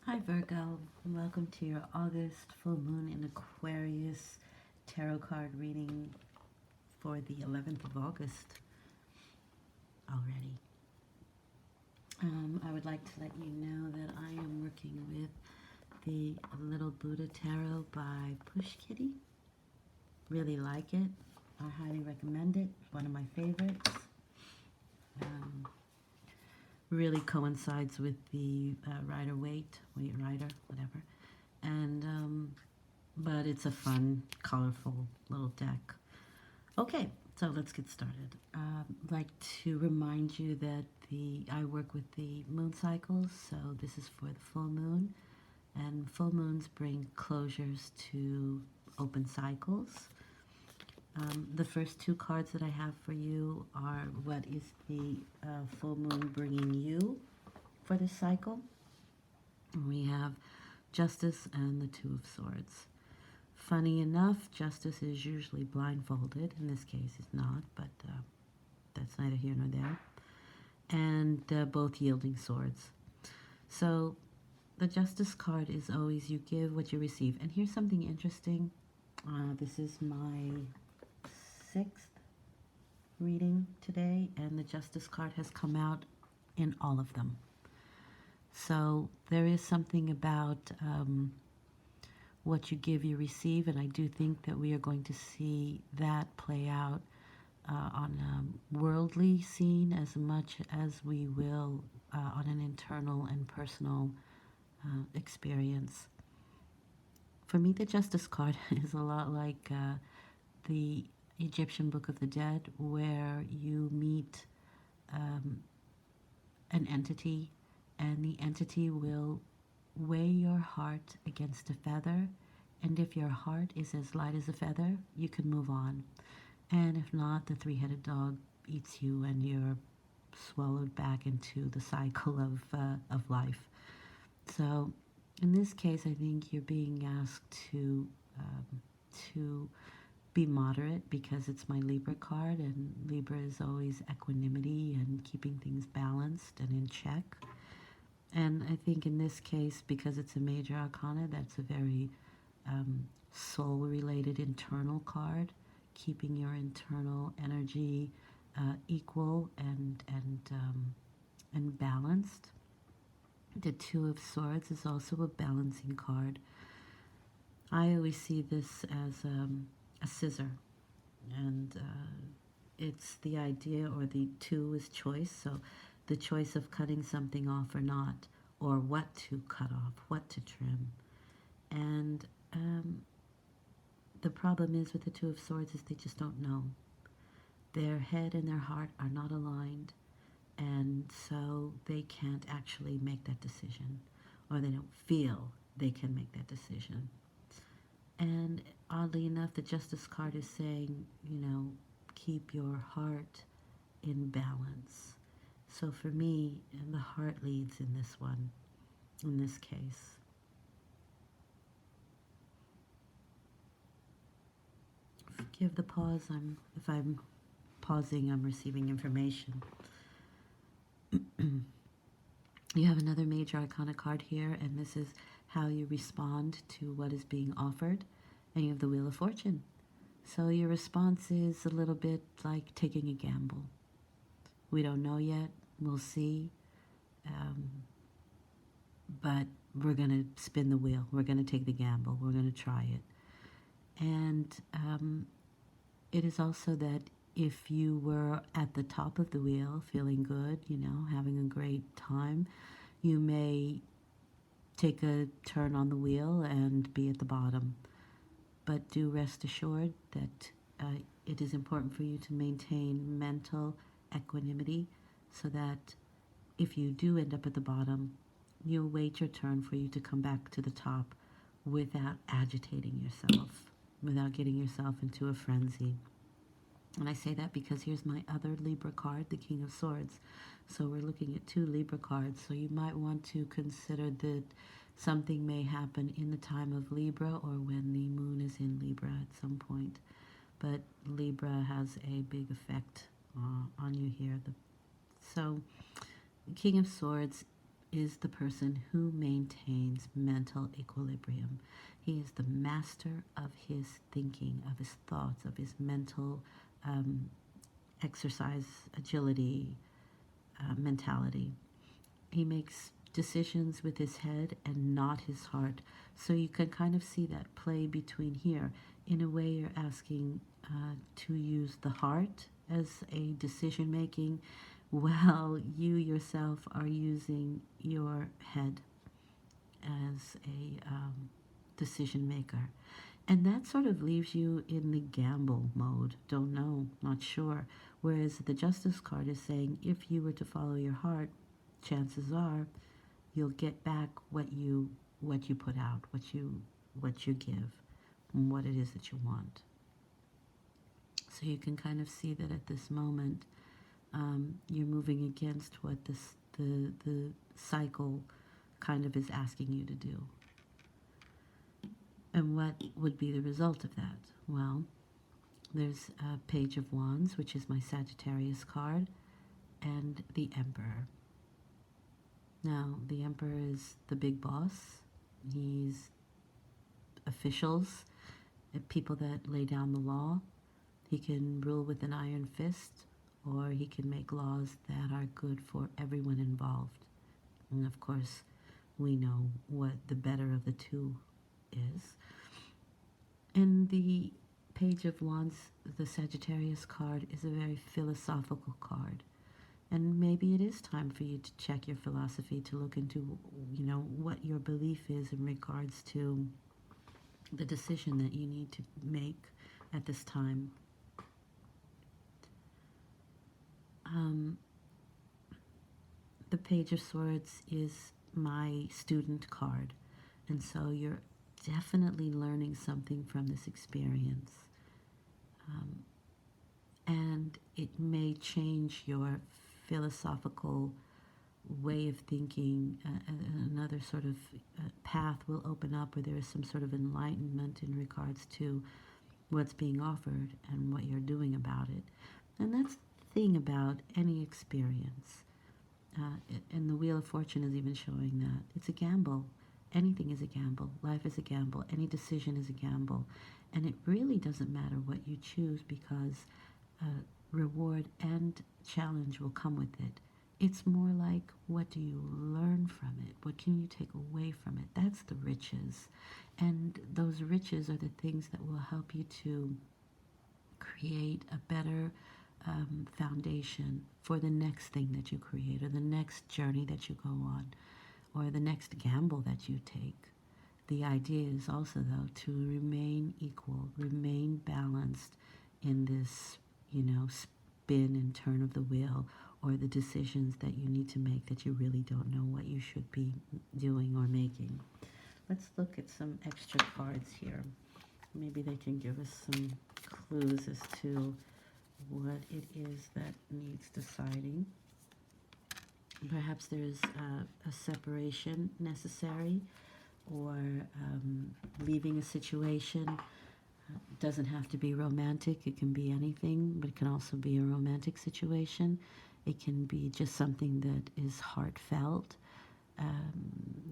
Hi Virgo, and welcome to your August full moon in Aquarius tarot card reading for the 11th of August already. I would like to let you know that I am working with the Little Buddha Tarot by Push Kitty. Really like it. I highly recommend it. One of my favorites. Um, really coincides with the Rider-Waite, Rider, whatever. And but it's a fun, colorful little deck. Okay, so let's get started. I'd like to remind you that I work with the moon cycles, so this is for the full moon, and full moons bring closures to open cycles. The first two cards that I have for you are what is the full moon bringing you for this cycle. We have Justice and the Two of Swords. Funny enough, Justice is usually blindfolded. In this case, it's not, but that's neither here nor there. And both yielding swords. So the Justice card is always you give what you receive. And here's something interesting. This is my 6th reading today, and the Justice card has come out in all of them. So there is something about what you give, you receive, and I do think that we are going to see that play out on a worldly scene as much as we will on an internal and personal experience. For me, the Justice card is a lot like the Egyptian Book of the Dead, where you meet an entity, and the entity will weigh your heart against a feather, and if your heart is as light as a feather, you can move on. And if not, the three-headed dog eats you and you're swallowed back into the cycle of life. So in this case, I think you're being asked to be moderate, because it's my Libra card, and Libra is always equanimity and keeping things balanced and in check. And I think in this case, because it's a major arcana, that's a very soul-related internal card, keeping your internal energy equal and balanced. The Two of Swords is also a balancing card. I always see this as a scissor, and it's the idea, or the two is choice, so the choice of cutting something off or not, or what to cut off, what to trim. And the problem is with the Two of Swords is they just don't know. Their head and their heart are not aligned, and so they can't actually make that decision, or they don't feel they can make that decision. And oddly enough, the Justice card is saying, keep your heart in balance. So for me, the heart leads in this one, in this case. Forgive the pause. If I'm pausing, I'm receiving information. You have another major arcana card here, and this is how you respond to what is being offered. And you have the Wheel of Fortune. So your response is a little bit like taking a gamble. We don't know yet. We'll see. But we're going to spin the wheel. We're going to take the gamble. We're going to try it. And it is also that if you were at the top of the wheel, feeling good, having a great time, you may take a turn on the wheel and be at the bottom. But do rest assured that it is important for you to maintain mental equanimity, so that if you do end up at the bottom, you'll wait your turn for you to come back to the top without agitating yourself, without getting yourself into a frenzy. And I say that because here's my other Libra card, the King of Swords. So we're looking at two Libra cards. So you might want to consider that something may happen in the time of Libra, or when the moon is in Libra at some point. But Libra has a big effect on you here. So the King of Swords is the person who maintains mental equilibrium. He is the master of his thinking, of his thoughts, of his mental exercise, agility, mentality. He makes decisions with his head and not his heart. So you can kind of see that play between here. In a way, you're asking to use the heart as a decision making, while you yourself are using your head as a decision maker. And that sort of leaves you in the gamble mode. Don't know, not sure. Whereas the Justice card is saying if you were to follow your heart, chances are you'll get back what you put out, what you give, and what it is that you want. So you can kind of see that at this moment, you're moving against what the cycle kind of is asking you to do. And what would be the result of that? Well, there's a Page of Wands, which is my Sagittarius card, and the Emperor. Now, the Emperor is the big boss. He's officials, people that lay down the law. He can rule with an iron fist, or he can make laws that are good for everyone involved. And of course, we know what the better of the two is. And the Page of Wands, the Sagittarius card, is a very philosophical card. And maybe it is time for you to check your philosophy, to look into, what your belief is in regards to the decision that you need to make at this time. The Page of Swords is my student card. And so you're definitely learning something from this experience. And it may change your philosophical way of thinking. Another sort of path will open up where there is some sort of enlightenment in regards to what's being offered and what you're doing about it. And that's the thing about any experience. And the Wheel of Fortune is even showing that. It's a gamble. Anything is a gamble. Life is a gamble. Any decision is a gamble. And it really doesn't matter what you choose, because reward and challenge will come with it. It's more like, what do you learn from it? What can you take away from it? That's the riches. And those riches are the things that will help you to create a better foundation for the next thing that you create, or the next journey that you go on, or the next gamble that you take. The idea is also, though, to remain equal, remain balanced in this, spin and turn of the wheel, or the decisions that you need to make that you really don't know what you should be doing or making. Let's look at some extra cards here. Maybe they can give us some clues as to what it is that needs deciding. Perhaps there's a separation necessary, or leaving a situation. It doesn't have to be romantic. It can be anything, but it can also be a romantic situation. It can be just something that is heartfelt.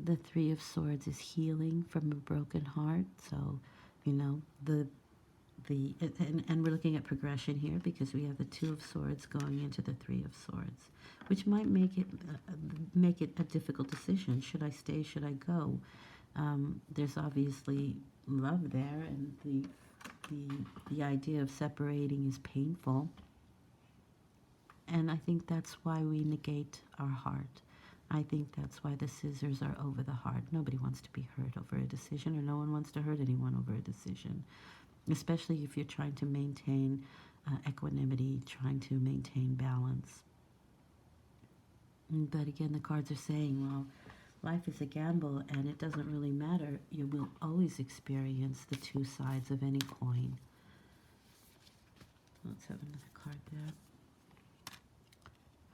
The Three of Swords is healing from a broken heart. So, and we're looking at progression here, because we have the Two of Swords going into the Three of Swords, which might make it a difficult decision. Should I stay? Should I go? There's obviously love there, and the idea of separating is painful. And I think that's why we negate our heart. I think that's why the scissors are over the heart. Nobody wants to be hurt over a decision, or no one wants to hurt anyone over a decision, especially if you're trying to maintain equanimity, trying to maintain balance. But again, the cards are saying, well, life is a gamble, and it doesn't really matter. You will always experience the two sides of any coin. Let's have another card there.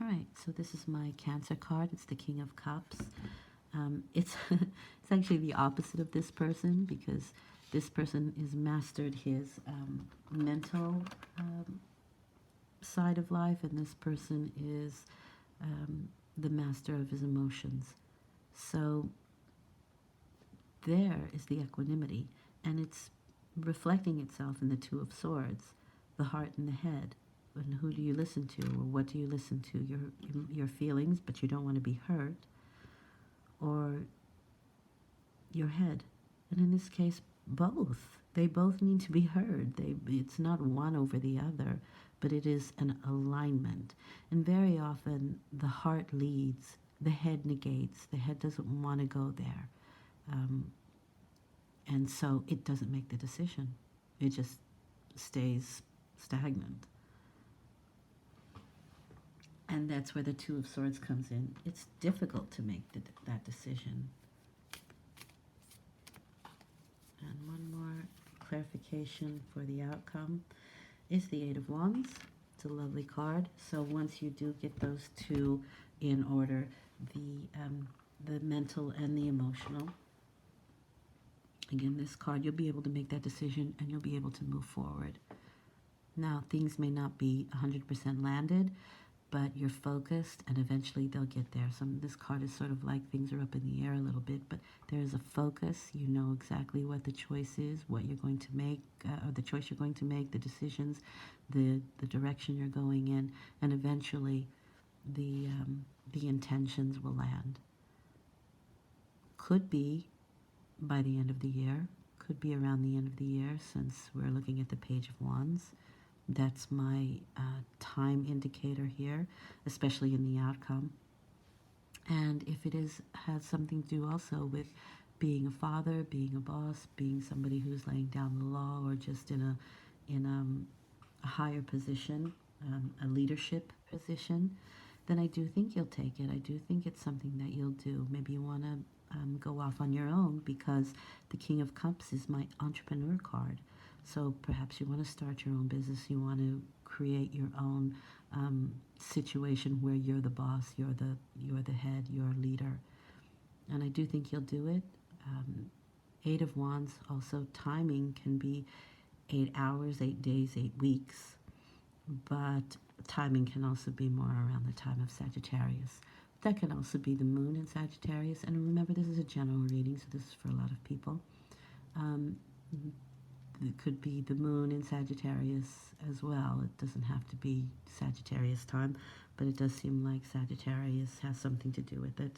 All right, so this is my Cancer card. It's the King of Cups. It's actually the opposite of this person, because this person has mastered his mental side of life, and this person is the master of his emotions. So there is the equanimity, and it's reflecting itself in the Two of Swords, the heart and the head. And who do you listen to, or what do you listen to? Your feelings, but you don't want to be hurt, or your head. And in this case, both. They both need to be heard. It's not one over the other, but it is an alignment. And very often the heart leads, the head negates, the head doesn't want to go there. And so it doesn't make the decision. It just stays stagnant. And that's where the Two of Swords comes in. It's difficult to make that decision. And one more clarification for the outcome is the Eight of Wands. It's a lovely card. So once you do get those two in order, the mental and the emotional, again, this card, you'll be able to make that decision and you'll be able to move forward. Now, things may not be 100% landed, but you're focused and eventually they'll get there. This card is sort of like things are up in the air a little bit, but there's a focus. You know exactly what the choice is, what you're going to make, or the choice you're going to make, the decisions, the direction you're going in, and eventually the intentions will land. Could be by the end of the year, could be around the end of the year, since we're looking at the Page of Wands. That's my time indicator here, especially in the outcome. And if it has something to do also with being a father, being a boss, being somebody who's laying down the law, or just in a higher position, a leadership position, then I do think you'll take it. I do think it's something that you'll do. Maybe you want to go off on your own, because the King of Cups is my entrepreneur card. So perhaps you want to start your own business. You want to create your own situation where you're the boss, you're the head, you're a leader. And I do think you'll do it. Eight of Wands, also timing can be 8 hours, 8 days, 8 weeks. But timing can also be more around the time of Sagittarius. That can also be the moon in Sagittarius. And remember, this is a general reading, so this is for a lot of people. It could be the moon in Sagittarius as well. It doesn't have to be Sagittarius time, but it does seem like Sagittarius has something to do with it.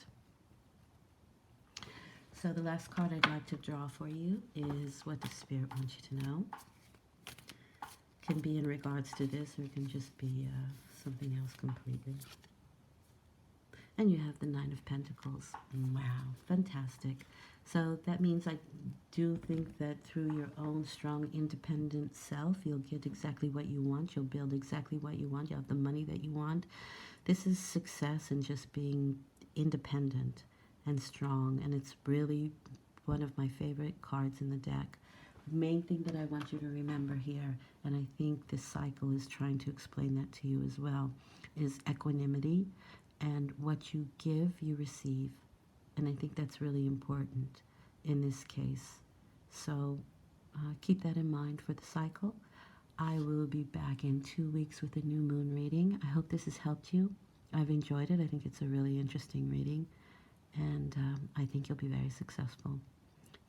So the last card I'd like to draw for you is what the Spirit wants you to know. Can be in regards to this, or it can just be something else completely. And you have the Nine of Pentacles. Wow, fantastic. So that means I do think that through your own strong, independent self, you'll get exactly what you want. You'll build exactly what you want. You'll have the money that you want. This is success in just being independent and strong. And it's really one of my favorite cards in the deck. The main thing that I want you to remember here, and I think this cycle is trying to explain that to you as well, is equanimity. And what you give, you receive. And I think that's really important in this case. So keep that in mind for the cycle. I will be back in 2 weeks with a new moon reading. I hope this has helped you. I've enjoyed it. I think it's a really interesting reading. And I think you'll be very successful.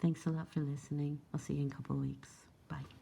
Thanks a lot for listening. I'll see you in a couple of weeks. Bye.